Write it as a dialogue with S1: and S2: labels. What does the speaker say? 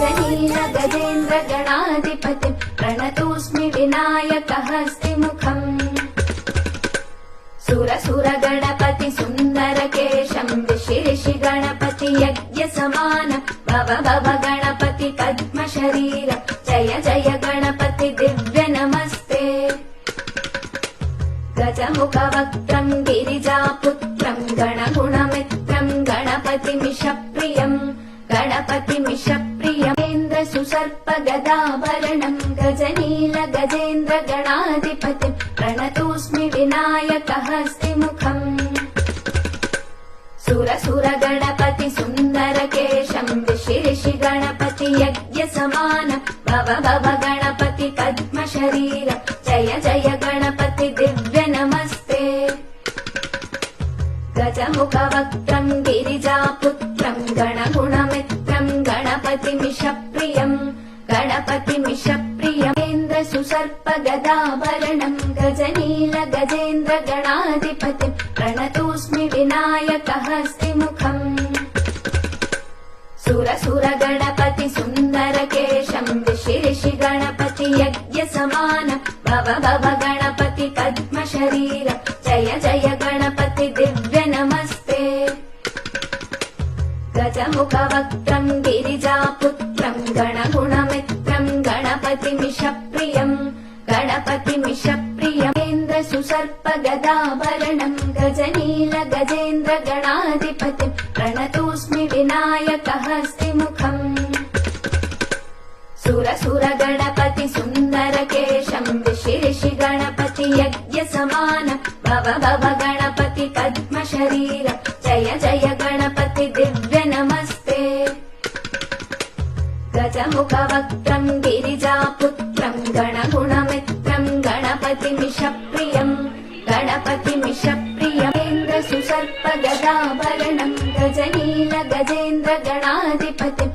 S1: गजेन्द्र गणाधिपतिं प्रणतोऽस्मि विनायकहस्तिमुखम् सुरसुर गणपति सुन्दरकेशं ऋषि गणपति यज्ञसमानं भव भव गणपति पद्मशरीर जय जय गणपति दिव्य नमस्ते गजमुखवक्त्रं गिरिजापुत्रं गणगुणमित्रं गणपतिमिषप्रियम् गणपतिमिषप्रियमेन्द्र सुसर्प गदाभरणं गजनील गजेन्द्र गणाधिपतिं प्रणतोऽस्मि विनायकहस्तिमुखम् सुरसुर गणपति सुन्दरकेशं ऋषि गणपति यज्ञसमानं भव भव गणपति पद्मशरीर जय जय गणपति दिव्य नमस्ते गजमुखवक्त्रं गिरिजापुत्रं गणगुणमित्रं गणपतिमिषप्रियम् गणपतिमिषप्रियमेन्द्र सुसर्प गदाभरणं गजनील गजेन्द्र गणाधिपतिं प्रणतोऽस्मि विनायकहस्तिमुखम् सुरसुर गणपति सुन्दरकेशं ऋषि गणपति यज्ञसमानं भव भव गणपति पद्मशरीर जय जय गणपति दिव्य नमस्ते गजमुखवक्त्रं गिरिजापुत्रं गणगुणमित्रं गणपतिमिषप्रियम् गणपतिमिषप्रियमेन्द्र सुसर्प गदाभरणं गजनील गजेन्द्र गणाधिपतिं प्रणतोऽस्मि विनायकहस्तिमुखम् सुरसुर गणपति सुन्दरकेशं ऋषि गणपति यज्ञसमानं भव भव गणपति पद्मशरीर जय जय गणपति दिव्य नमस्ते गजमुखवक्त्रं गिरिजापुत्रं गणगुणमित्रं गणपतिमिषप्रियम् गणपतिमिषप्रियमेन्द्र सुसर्प गदाभरणं गजनील गजेन्द्र गणाधिपतिं